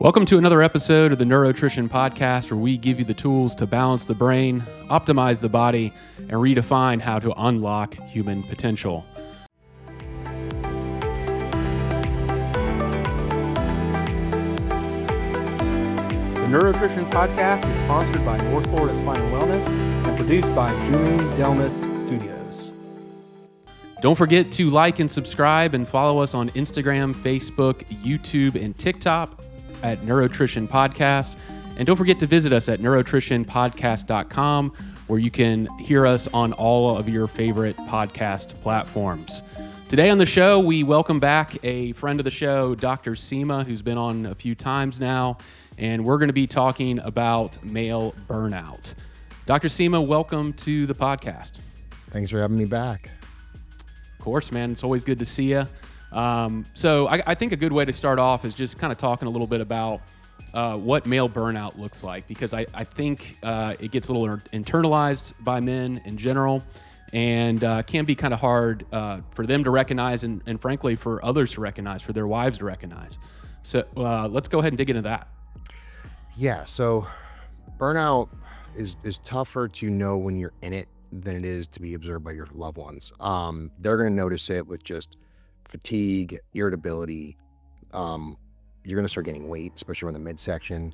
Welcome to another episode of the Neurotrition Podcast, where we give you the tools to balance the brain, optimize the body, and redefine how to unlock human potential. The Neurotrition Podcast is sponsored by North Florida Spinal Wellness and produced by Julian Delmas Studios. Don't forget to like and subscribe and follow us on Instagram, Facebook, YouTube, and TikTok at Neurotrition Podcast. And don't forget to visit us at neurotritionpodcast.com, where you can hear us on all of your favorite podcast platforms. Today on the show, we welcome back a friend of the show, Dr. Cima, who's been on a few times now, and we're going to be talking about male burnout. Dr. Cima, welcome to the podcast. Thanks for having me back. Of course, man. It's always good to see you. So I think a good way to start off is just kind of talking a little bit about what male burnout looks like, because I think it gets a little internalized by men in general, and can be kind of hard for them to recognize, and frankly for others to recognize, for their wives to recognize. So let's go ahead and dig into that. Yeah, so burnout is tougher to know when you're in it than it is to be observed by your loved ones. They're going to notice it with just fatigue, irritability. You're going to start gaining weight, especially in the midsection.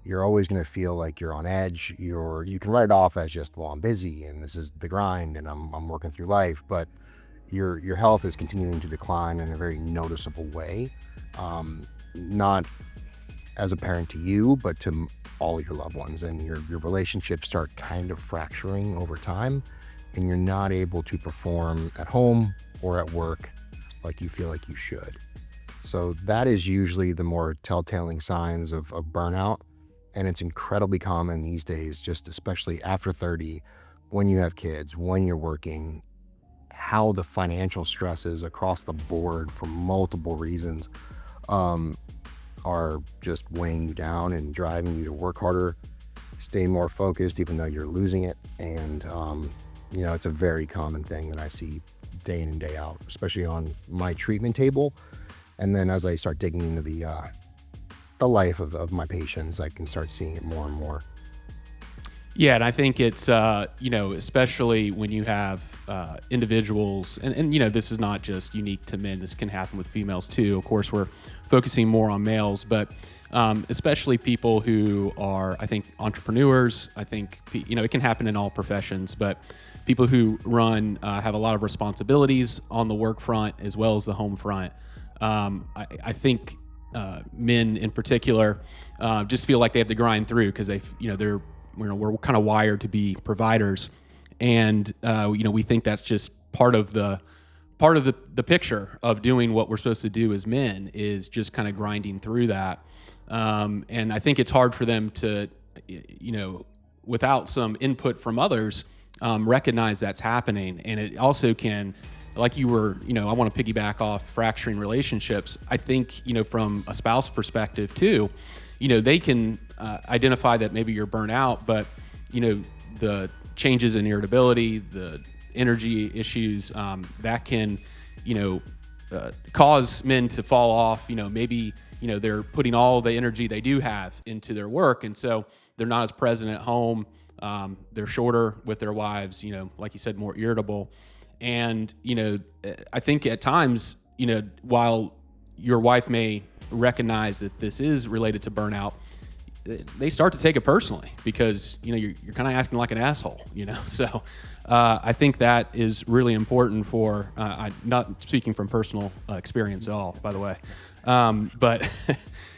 You're always going to feel like you're on edge. You can write it off as just, well, I'm busy and this is the grind and I'm working through life, but your health is continuing to decline in a very noticeable way. Not as apparent to you, but to all your loved ones, and your relationships start kind of fracturing over time, and you're not able to perform at home or at work like you feel like you should. So that is usually the more telltale signs of burnout. And it's incredibly common these days, just especially after 30, when you have kids, when you're working, how the financial stresses across the board for multiple reasons are just weighing you down and driving you to work harder, stay more focused, even though you're losing it. And, it's a very common thing that I see day in and day out, especially on my treatment table. And then as I start digging into the life of my patients, I can start seeing it more and more. Yeah, and I think it's, especially when you have individuals, and this is not just unique to men, this can happen with females too. Of course, we're focusing more on males, but especially people who are, I think, entrepreneurs. I think, it can happen in all professions, but people who have a lot of responsibilities on the work front as well as the home front. I think men in particular just feel like they have to grind through because we're kind of wired to be providers, and we think that's just part of the picture of doing what we're supposed to do as men, is just kind of grinding through that. And I think it's hard for them to, without some input from others, recognize that's happening. And it also can, like you were, I want to piggyback off fracturing relationships. I think, from a spouse perspective too, they can identify that maybe you're burnt out, but, the changes in irritability, the energy issues, that can, cause men to fall off. Maybe, they're putting all the energy they do have into their work, and so they're not as present at home. They're shorter with their wives, like you said, more irritable. And, I think at times, while your wife may recognize that this is related to burnout, they start to take it personally because, you're kind of acting like an asshole, So I think that is really important for, I'm not speaking from personal experience at all, by the way. But,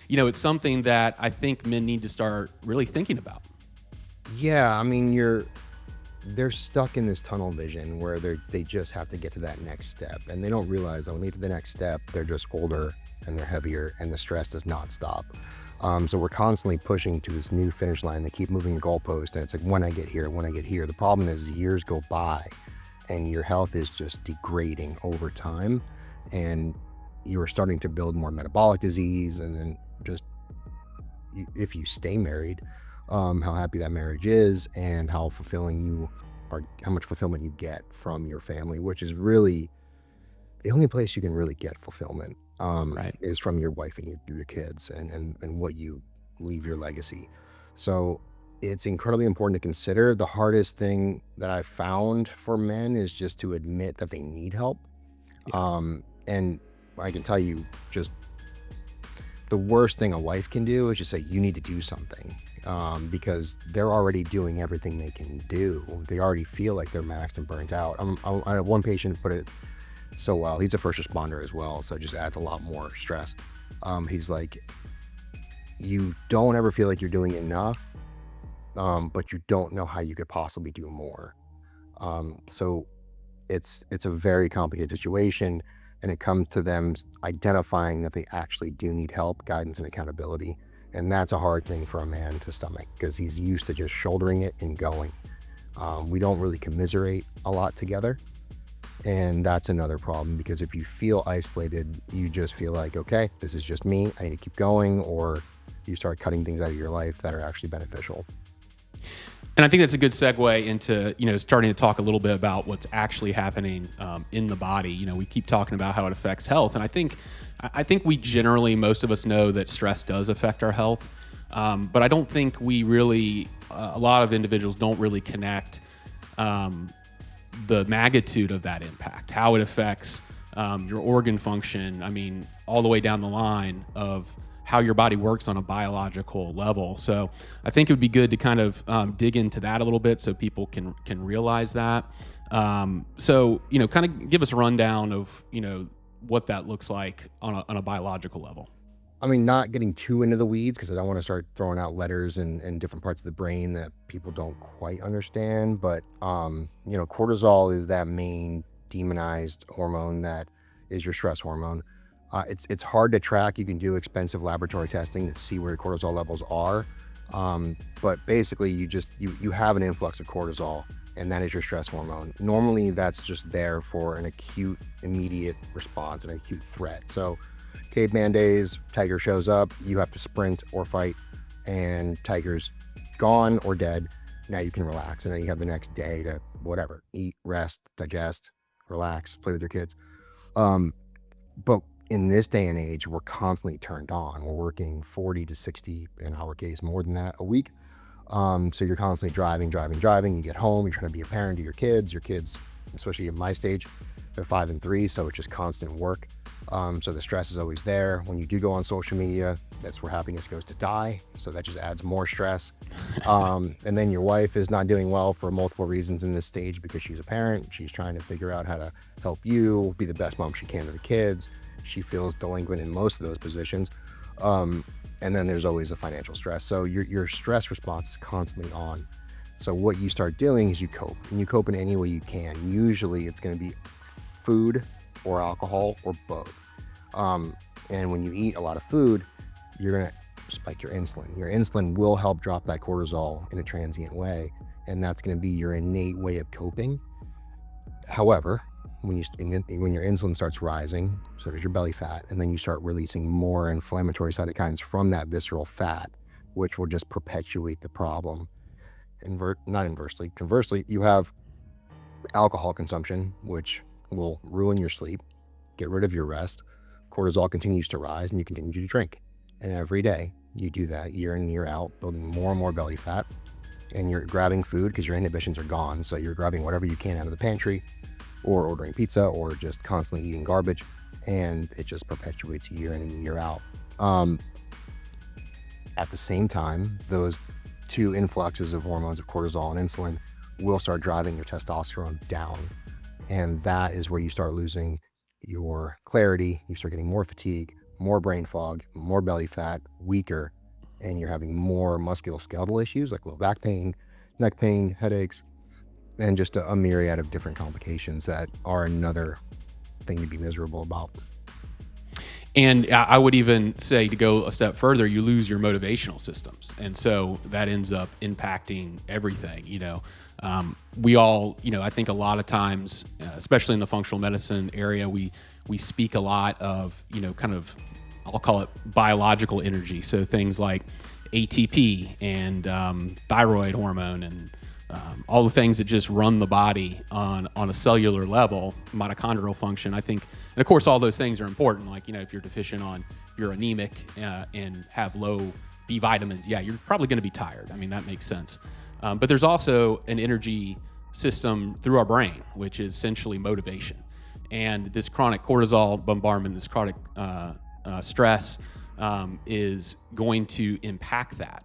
it's something that I think men need to start really thinking about. Yeah, I mean, they're stuck in this tunnel vision where they just have to get to that next step, and they don't realize that when they get to the next step, they're just older and they're heavier, and the stress does not stop. So we're constantly pushing to this new finish line. They keep moving the goalpost, and it's like, when I get here. The problem is years go by, and your health is just degrading over time, and you are starting to build more metabolic disease, and then just if you stay married, how happy that marriage is, and how fulfilling how much fulfillment you get from your family, which is really the only place you can really get fulfillment Right. is from your wife and your kids and what you leave your legacy. So it's incredibly important to consider. The hardest thing that I've found for men is just to admit that they need help. Yeah. And I can tell you, just the worst thing a wife can do is just say, you need to do something, because they're already doing everything they can do. They already feel like they're maxed and burnt out. I have one patient put it so well. He's a first responder as well, so it just adds a lot more stress. He's like, you don't ever feel like you're doing enough, but you don't know how you could possibly do more. So it's a very complicated situation, and it comes to them identifying that they actually do need help, guidance, and accountability. And that's a hard thing for a man to stomach because he's used to just shouldering it and going. We don't really commiserate a lot together. And that's another problem, because if you feel isolated, you just feel like, okay, this is just me, I need to keep going, or you start cutting things out of your life that are actually beneficial. And I think that's a good segue into, starting to talk a little bit about what's actually happening in the body. We keep talking about how it affects health. And I think we generally, most of us know that stress does affect our health. But I don't think we really, a lot of individuals don't really connect the magnitude of that impact, how it affects your organ function. I mean, all the way down the line of how your body works on a biological level. So I think it would be good to kind of dig into that a little bit so people can realize that. So, kind of give us a rundown of, what that looks like on a biological level. I mean, not getting too into the weeds, because I don't want to start throwing out letters and different parts of the brain that people don't quite understand. But, cortisol is that main demonized hormone that is your stress hormone. It's hard to track. You can do expensive laboratory testing to see where your cortisol levels are. But basically you have an influx of cortisol, and that is your stress hormone. Normally that's just there for an acute, immediate response, an acute threat. So caveman days, tiger shows up, you have to sprint or fight, and tiger's gone or dead. Now you can relax, and then you have the next day to whatever, eat, rest, digest, relax, play with your kids. But in this day and age, we're constantly turned on. We're working 40 to 60, in our case, more than that, a week. So you're constantly driving. You get home, you're trying to be a parent to your kids, especially at my stage, they're 5 and 3. So it's just constant work. So the stress is always there. When you do go on social media, that's where happiness goes to die. So that just adds more stress. And then your wife is not doing well for multiple reasons in this stage, because she's a parent. She's trying to figure out how to help you be the best mom she can to the kids. She feels delinquent in most of those positions. And then there's always the financial stress. So your stress response is constantly on. So what you start doing is you cope, and you cope in any way you can. Usually it's going to be food or alcohol or both. And when you eat a lot of food, you're going to spike your insulin. Your insulin will help drop that cortisol in a transient way, and that's going to be your innate way of coping. However, when your insulin starts rising, so does your belly fat, and then you start releasing more inflammatory cytokines from that visceral fat, which will just perpetuate the problem. Conversely, you have alcohol consumption, which will ruin your sleep, get rid of your rest. Cortisol continues to rise, and you continue to drink. And every day you do that year in and year out, building more and more belly fat, and you're grabbing food because your inhibitions are gone. So you're grabbing whatever you can out of the pantry, or ordering pizza, or just constantly eating garbage, and it just perpetuates year in and year out. At the same time, those two influxes of hormones of cortisol and insulin will start driving your testosterone down, and that is where you start losing your clarity. You start getting more fatigue, more brain fog, more belly fat, weaker, and you're having more musculoskeletal issues like low back pain, neck pain, headaches, and just a myriad of different complications that are another thing to be miserable about. And I would even say, to go a step further, you lose your motivational systems. And so that ends up impacting everything. We all, I think a lot of times, especially in the functional medicine area, we speak a lot of, kind of, I'll call it biological energy. So things like ATP and thyroid hormone and all the things that just run the body on a cellular level, mitochondrial function, I think, and of course, all those things are important. Like, if you're deficient if you're anemic and have low B vitamins, yeah, you're probably going to be tired. I mean, that makes sense. But there's also an energy system through our brain, which is essentially motivation. And this chronic cortisol bombardment, this chronic stress is going to impact that.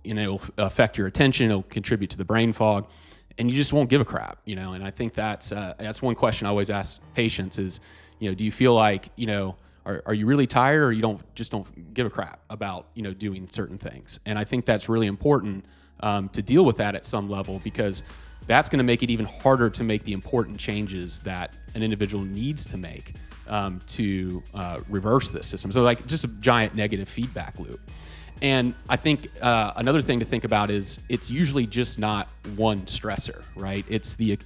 It'll affect your attention, it'll contribute to the brain fog, and you just won't give a crap, And I think that's one question I always ask patients is, do you feel like, are you really tired, or you don't give a crap about, doing certain things? And I think that's really important to deal with that at some level, because that's going to make it even harder to make the important changes that an individual needs to make to reverse this system. So like just a giant negative feedback loop. And I think another thing to think about is it's usually just not one stressor, right? It's the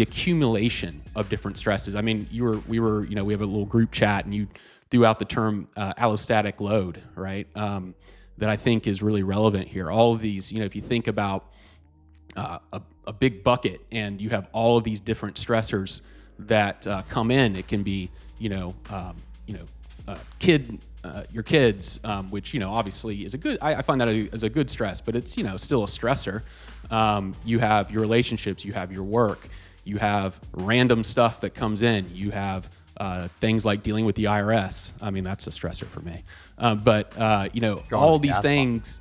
accumulation of different stresses. I mean, we have a little group chat, and you threw out the term allostatic load, right? That I think is really relevant here. All of these, if you think about a big bucket and you have all of these different stressors that come in, it can be, your kids, which, obviously is I find that as a good stress, but it's, still a stressor. You have your relationships, you have your work, you have random stuff that comes in, you have things like dealing with the IRS. I mean, that's a stressor for me. But all these things,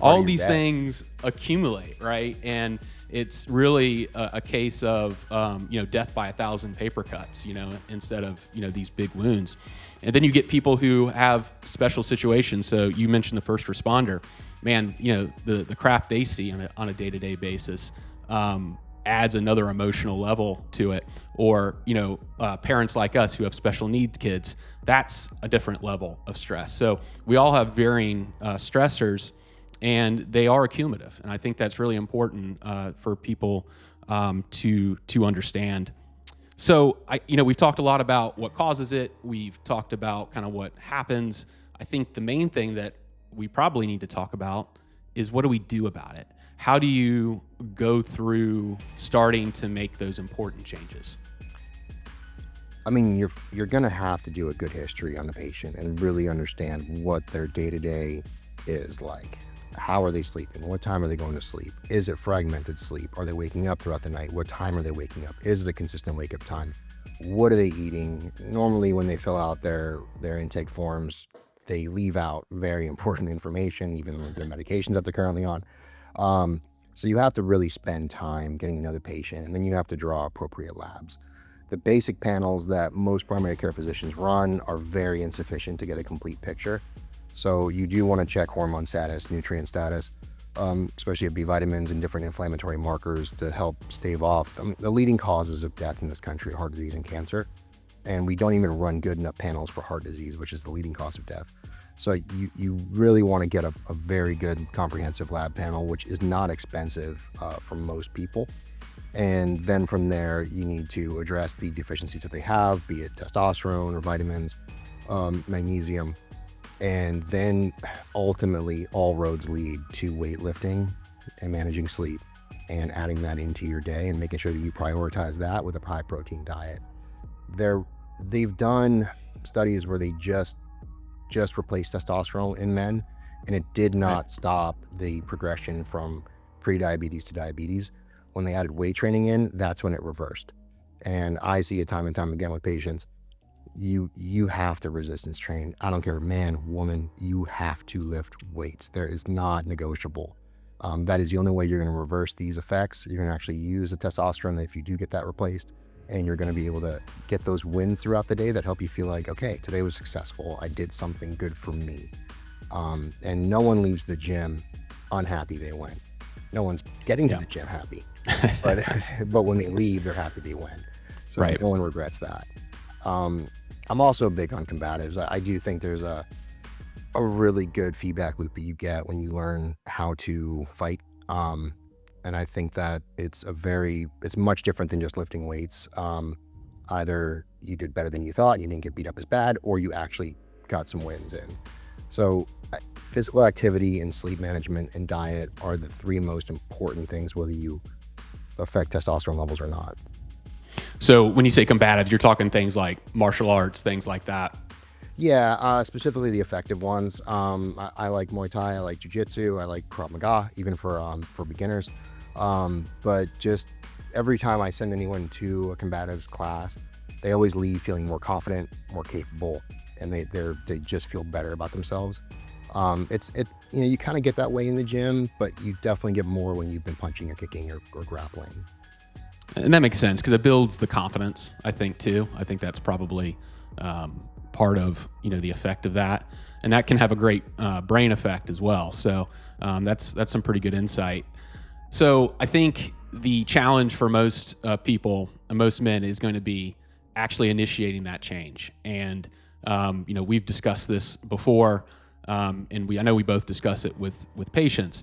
all these things accumulate, right? And it's really a case of, death by 1,000 paper cuts, instead of, these big wounds. And then you get people who have special situations. So you mentioned the first responder, man, the crap they see on a day-to-day basis adds another emotional level to it. Or, parents like us who have special needs kids, that's a different level of stress. So we all have varying stressors, and they are accumulative. And I think that's really important for people to understand. So we've talked a lot about what causes it. We've talked about kind of what happens. I think the main thing that we probably need to talk about is, what do we do about it? How do you go through starting to make those important changes? I mean, you're going to have to do a good history on the patient and really understand what their day-to-day is like. How are they sleeping? What time are they going to sleep? Is it fragmented sleep? Are they waking up throughout the night? What time are they waking up? Is it a consistent wake-up time? What are they eating? Normally, when they fill out their intake forms, they leave out very important information, even with their medications that they're currently on. So you have to really spend time getting to know the patient, and then you have to draw appropriate labs. The basic panels that most primary care physicians run are very insufficient to get a complete picture. So you do want to check hormone status, nutrient status, especially B vitamins and different inflammatory markers to help stave off the leading causes of death in this country: heart disease and cancer. And we don't even run good enough panels for heart disease, which is the leading cause of death. So you really want to get a very good comprehensive lab panel, which is not expensive for most people. And then from there, you need to address the deficiencies that they have, be it testosterone or vitamins, magnesium. And then ultimately all roads lead to weightlifting and managing sleep and adding that into your day and making sure that you prioritize that with a high protein diet. They've done studies where they just replaced testosterone in men, and it did not stop the progression from pre-diabetes to diabetes. When they added weight training in, that's when it reversed. And I see it time and time again with patients. You have to resistance train. I don't care, man, woman, you have to lift weights. There is not negotiable. That is the only way you're going to reverse these effects. You're going to actually use the testosterone if you do get that replaced, and you're going to be able to get those wins throughout the day that help you feel like, okay, today was successful. I did something good for me. And no one leaves the gym unhappy they went. No one's getting to the gym happy, but when they leave, they're happy they went. So no one regrets that. I'm also big on combatives. I do think there's a really good feedback loop that you get when you learn how to fight. And I think that it's much different than just lifting weights. Either you did better than you thought, you didn't get beat up as bad, or you actually got some wins in. So physical activity and sleep management and diet are the three most important things, whether you affect testosterone levels or not. So when you say combatives, you're talking things like martial arts, things like that. Yeah, specifically the effective ones. I like Muay Thai, I like Jiu-Jitsu, I like Krav Maga, even for beginners. But just every time I send anyone to a combatives class, they always leave feeling more confident, more capable, and they just feel better about themselves. You kind of get that way in the gym, but you definitely get more when you've been punching or kicking or grappling. And that makes sense because it builds the confidence, I think, too. I think that's probably part of, the effect of that. And that can have a great brain effect as well. So that's some pretty good insight. So I think the challenge for most people, most men, is going to be actually initiating that change. And, we've discussed this before, and I know we both discuss it with patients.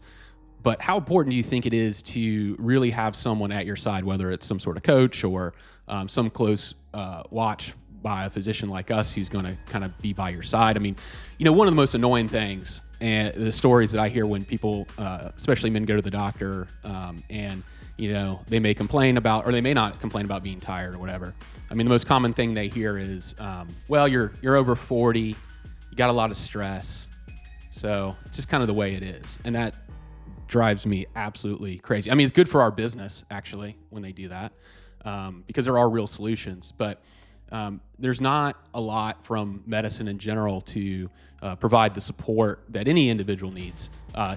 But how important do you think it is to really have someone at your side, whether it's some sort of coach or some close watch by a physician like us who's going to kind of be by your side? I mean, one of the most annoying things, and the stories that I hear when people, especially men, go to the doctor and, they may complain about, or they may not complain about being tired or whatever. I mean, the most common thing they hear is, well, you're over 40, you got a lot of stress. So it's just kind of the way it is. And that drives me absolutely crazy. I mean, it's good for our business, actually, when they do that, because there are real solutions. But there's not a lot from medicine in general to provide the support that any individual needs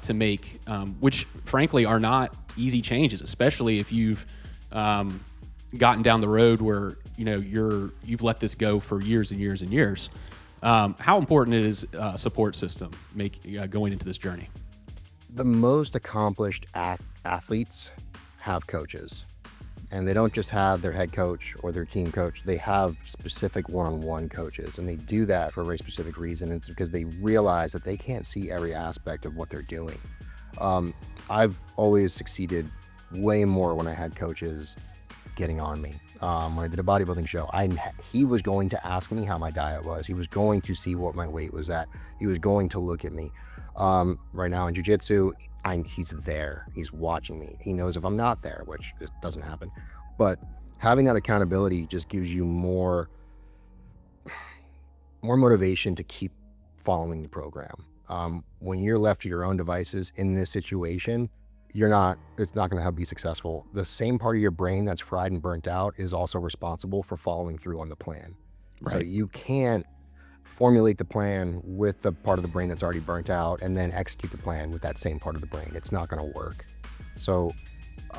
to make, which, frankly, are not easy changes, especially if you've gotten down the road where you've let this go for years and years and years. How important is a support system going into this journey? The most accomplished athletes have coaches, and they don't just have their head coach or their team coach. They have specific one-on-one coaches, and they do that for a very specific reason. It's because they realize that they can't see every aspect of what they're doing. I've always succeeded way more when I had coaches getting on me. When I did a bodybuilding show, he was going to ask me how my diet was. He was going to see what my weight was at. He was going to look at me. Right now in jiu-jitsu, he's there. He's watching me. He knows if I'm not there, which doesn't happen. But having that accountability just gives you more motivation to keep following the program. When you're left to your own devices in this situation, it's not going to be successful. The same part of your brain that's fried and burnt out is also responsible for following through on the plan. Right. So you can't formulate the plan with the part of the brain that's already burnt out and then execute the plan with that same part of the brain. It's not going to work. So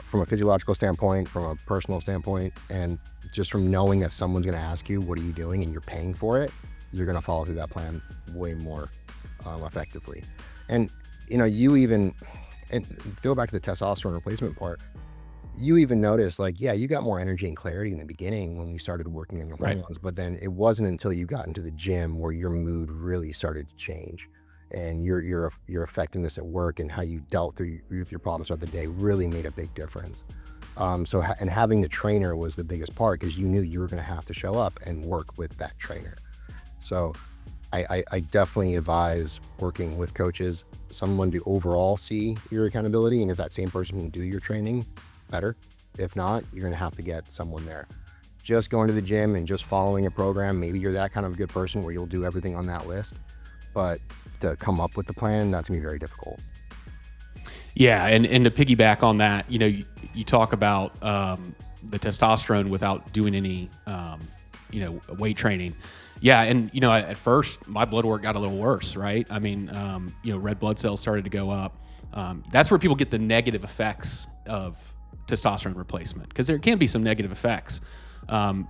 from a physiological standpoint, from a personal standpoint, and just from knowing that someone's going to ask you, what are you doing? And you're paying for it, you're going to follow through that plan way more effectively. And, and go back to the testosterone replacement part, you even notice, you got more energy and clarity in the beginning when we started working on your hormones, right. But then it wasn't until you got into the gym where your mood really started to change, and your effectiveness at work and how you dealt with your problems throughout the day really made a big difference. And having the trainer was the biggest part, because you knew you were going to have to show up and work with that trainer. So I definitely advise working with coaches, someone to overall see your accountability, and if that same person can do your training, better. If not, you're going to have to get someone there. Just going to the gym and just following a program, maybe you're that kind of a good person where you'll do everything on that list, but to come up with the plan, that's going to be very difficult. Yeah, and to piggyback on that, you talk about the testosterone without doing any weight training. Yeah, and at first my blood work got a little worse, right? I mean, red blood cells started to go up. That's where people get the negative effects of testosterone replacement, because there can be some negative effects. And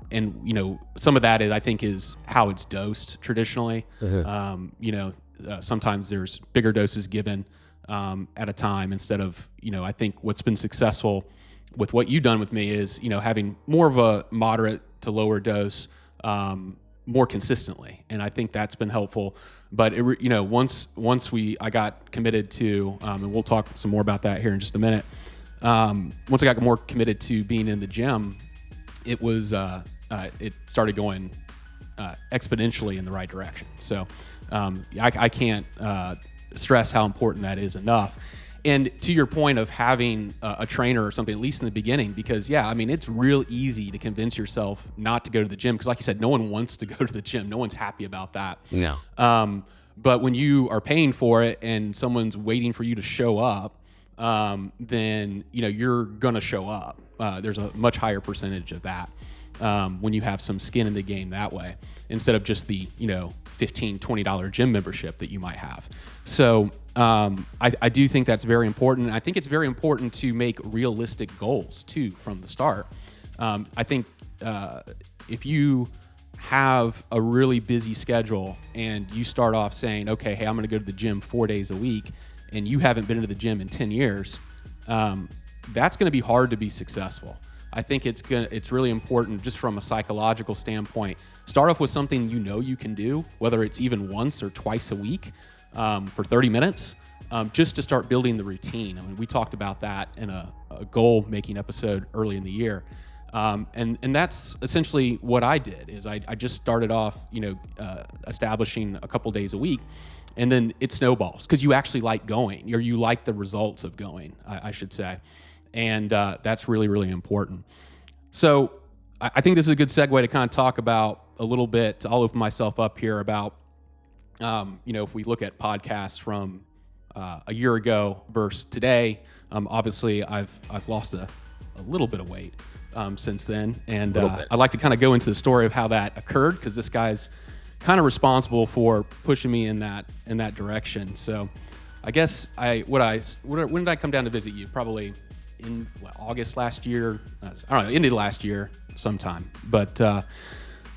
some of that is how it's dosed traditionally. Sometimes there's bigger doses given at a time instead of, I think what's been successful with what you've done with me is, having more of a moderate to lower dose more consistently. And I think that's been helpful. But once I got committed to, and we'll talk some more about that here in just a minute. Once I got more committed to being in the gym, it started going exponentially in the right direction. So I can't stress how important that is enough. And to your point of having a trainer or something, at least in the beginning, because it's real easy to convince yourself not to go to the gym. Because like you said, no one wants to go to the gym. No one's happy about that. No. But when you are paying for it and someone's waiting for you to show up, then, you're going to show up. There's a much higher percentage of that when you have some skin in the game that way, instead of just the, $15, $20 gym membership that you might have. So I do think that's very important. I think it's very important to make realistic goals too from the start. I think if you have a really busy schedule and you start off saying, okay, hey, I'm going to go to the gym 4 days a week, and you haven't been to the gym in 10 years, that's going to be hard to be successful. I think it's really important, just from a psychological standpoint, start off with something you can do, whether it's even once or twice a week for 30 minutes, just to start building the routine. We talked about that in a goal making episode early in the year. And that's essentially what I did. Is I just started off, establishing a couple days a week, and then it snowballs because you actually like going, or you like the results of going, I should say. And that's really, really important. So I think this is a good segue to kind of talk about a little bit. I'll open myself up here about, if we look at podcasts from a year ago versus today, obviously I've lost a little bit of weight since then. And I'd like to kind of go into the story of how that occurred, because this guy's kind of responsible for pushing me in that direction. So I guess when did I come down to visit you? Probably in August last year. I don't know, ended last year sometime. But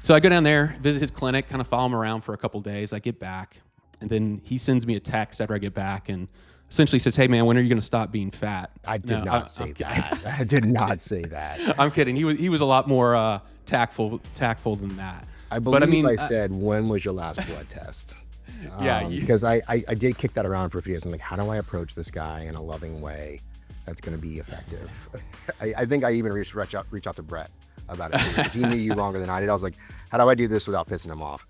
so I go down there, visit his clinic, kind of follow him around for a couple days. I get back, and then he sends me a text after I get back and essentially says, "Hey man, when are you going to stop being fat?" I did not say that. I did not say that. I'm kidding. He was a lot more tactful than that. I believe I said, "When was your last blood test?" Because I did kick that around for a few days. I'm like, how do I approach this guy in a loving way that's going to be effective? I think I even reached out to Brett about it too, because he knew you longer than I did. I was like, how do I do this without pissing him off?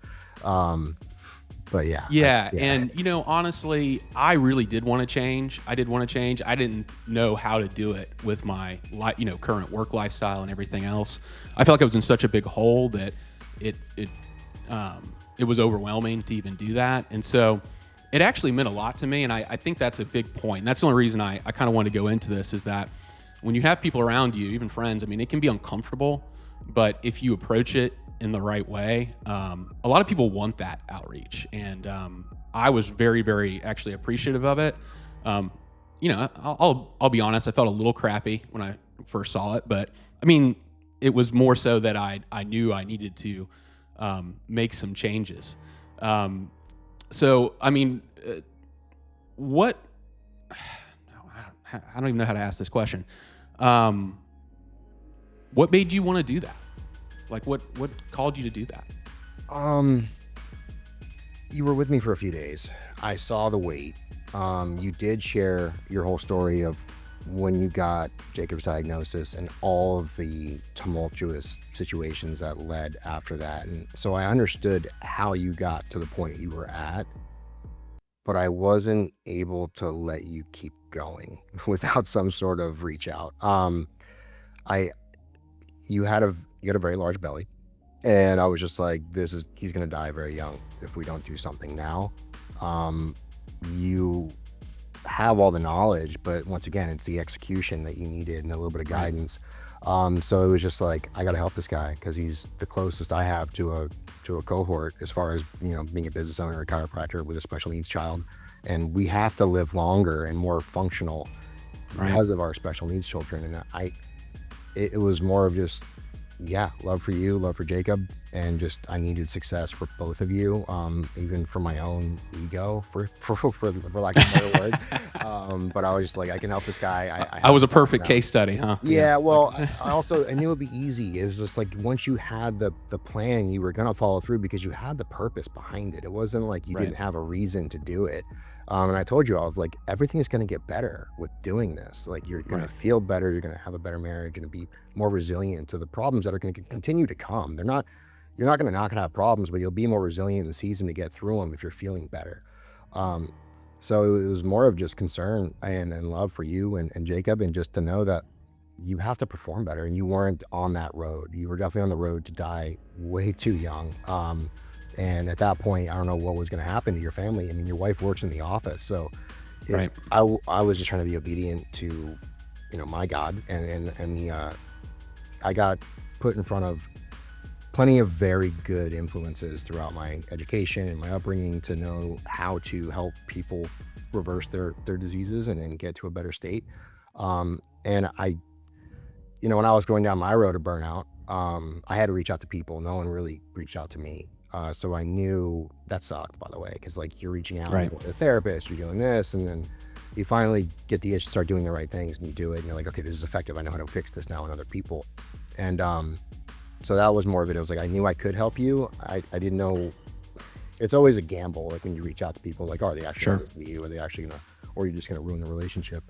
But yeah. And honestly, I really did want to change. I didn't know how to do it with my current work lifestyle and everything else. I felt like I was in such a big hole that it was overwhelming to even do that. And so it actually meant a lot to me. And I think that's a big point. And that's the only reason I kind of want to go into this, is that when you have people around you, even friends, it can be uncomfortable, but if you approach it in the right way, a lot of people want that outreach. And I was very, very actually appreciative of it. I'll be honest, I felt a little crappy when I first saw it, but it was more so that I knew I needed to make some changes. What? I don't even know how to ask this question. What made you want to do that? Like, what called you to do that? You were with me for a few days. I saw the weight. You did share your whole story of when you got Jacob's diagnosis and all of the tumultuous situations that led after that. And so I understood how you got to the point you were at, but I wasn't able to let you keep going without some sort of reach out. You had a very large belly, and I was just like, he's going to die very young if we don't do something now. You have all the knowledge, but once again, it's the execution that you needed and a little bit of guidance. So it was just like, I got to help this guy because he's the closest I have to a cohort as far as, being a business owner or a chiropractor with a special needs child. And we have to live longer and more functional because of our special needs children. And it was more of just, love for you, love for Jacob, and just I needed success for both of you, even for my own ego, for lack of a better word. But I was just like, I can help this guy. I was a perfect case study, huh? Yeah, well, I knew it'd be easy. It was just like, once you had the plan, you were gonna follow through because you had the purpose behind it. It wasn't like you didn't have a reason to do it. And I told you, I was like, everything is going to get better with doing this. Like, you're going to feel better. You're going to have a better marriage. You're going to be more resilient to the problems that are going to continue to come. You're not going to not have problems, but you'll be more resilient in the season to get through them if you're feeling better. So it was more of just concern and love for you and Jacob, and just to know that you have to perform better, and you weren't on that road. You were definitely on the road to die way too young. And at that point, I don't know what was going to happen to your family. I mean, your wife works in the office, so Right. I was just trying to be obedient to, my God, and I got put in front of plenty of very good influences throughout my education and my upbringing to know how to help people reverse their diseases and get to a better state. And I, when I was going down my road to burnout, I had to reach out to people. No one really reached out to me. So I knew that sucked, by the way, because like you're reaching out Right. to a therapist, you're doing this, and then you finally get the itch to start doing the right things, and you do it, and you're like, okay, this is effective. I know how to fix this now in other people. And so that was more of it. It was like, I knew I could help you. I didn't know. It's always a gamble, like when you reach out to people, like, are they actually going to listen to you? Are they actually going to, or you're just going to ruin the relationship?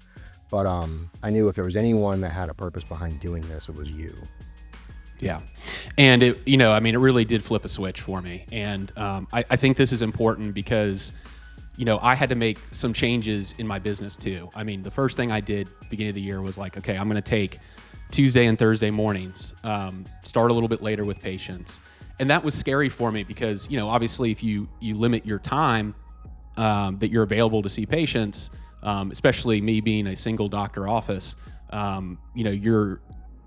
But I knew if there was anyone that had a purpose behind doing this, it was you. Yeah. And it really did flip a switch for me. And I think this is important because, I had to make some changes in my business too. I mean, the first thing I did beginning of the year was like, okay, I'm going to take Tuesday and Thursday mornings, start a little bit later with patients. And that was scary for me because, obviously if you limit your time that you're available to see patients, especially me being a single doctor office,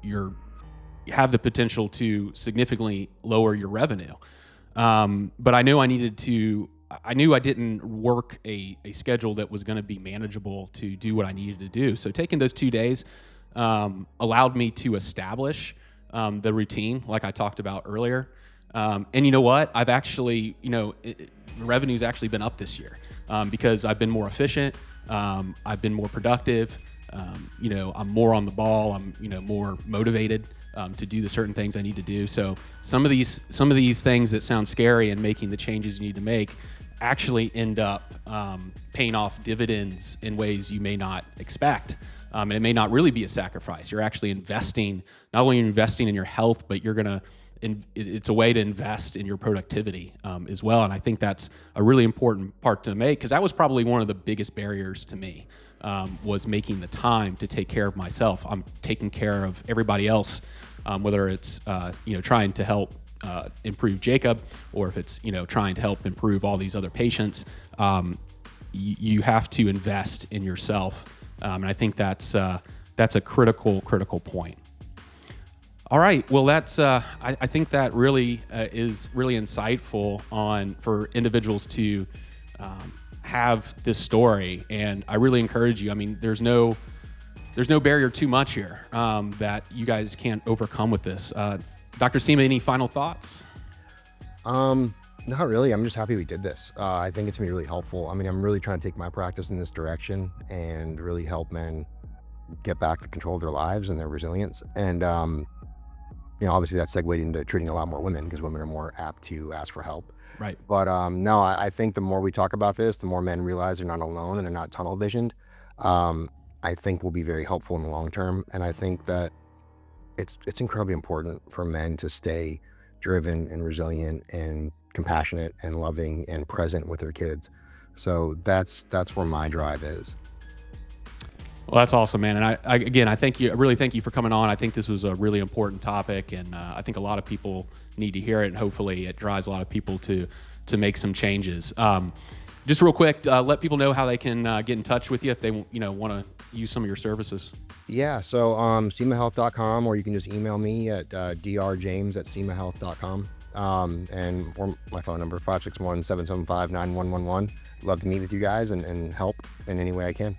you have the potential to significantly lower your revenue. But I knew I didn't work a schedule that was going to be manageable to do what I needed to do. So taking those 2 days allowed me to establish the routine like I talked about earlier. And you know what? I've actually, revenue's actually been up this year because I've been more efficient. I've been more productive. I'm more on the ball. I'm, more motivated to do the certain things I need to do. So some of these things that sound scary and making the changes you need to make actually end up paying off dividends in ways you may not expect. And it may not really be a sacrifice. You're actually investing, not only investing in your health, but it's a way to invest in your productivity as well. And I think that's a really important part to make, because that was probably one of the biggest barriers to me, was making the time to take care of myself. I'm taking care of everybody else, whether it's trying to help improve Jacob, or if it's trying to help improve all these other patients. You have to invest in yourself, and I think that's a critical point. All right. Well, that's I think that really is really insightful for individuals to have this story, and I really encourage you. I mean, there's no barrier too much here that you guys can't overcome with this. Dr. Cima, any final thoughts? Not really. I'm just happy we did this. I think it's gonna be really helpful. I mean, I'm really trying to take my practice in this direction and really help men get back to control of their lives and their resilience. And obviously that segued into treating a lot more women, because women are more apt to ask for help. Right. But no, I think the more we talk about this, the more men realize they're not alone and they're not tunnel visioned. I think will be very helpful in the long term. And I think that it's incredibly important for men to stay driven and resilient and compassionate and loving and present with their kids. So that's where my drive is. Well, that's awesome, man. And I thank you. I really thank you for coming on. I think this was a really important topic, and I think a lot of people need to hear it, and hopefully it drives a lot of people to make some changes. Just real quick, let people know how they can get in touch with you if they want to use some of your services. Yeah, so cimahealth.com, or you can just email me at drjames@cimahealth.com. Or my phone number, 561-775-9111. Love to meet with you guys and help in any way I can.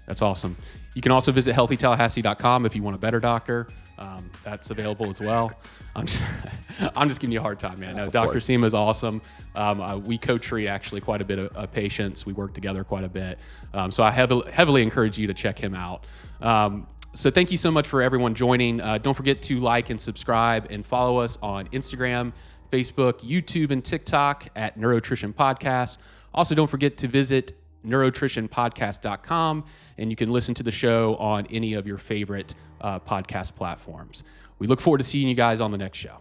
That's awesome. You can also visit healthytallahassee.com if you want a better doctor. That's available as well. I'm just giving you a hard time, man. No, Dr. Cima is awesome. We co-treat actually quite a bit of patients. We work together quite a bit. So I heavily encourage you to check him out. So thank you so much for everyone joining. Don't forget to like and subscribe and follow us on Instagram, Facebook, YouTube, and TikTok at Neurotrition Podcast. Also, don't forget to visit neurotritionpodcast.com, and you can listen to the show on any of your favorite podcast platforms. We look forward to seeing you guys on the next show.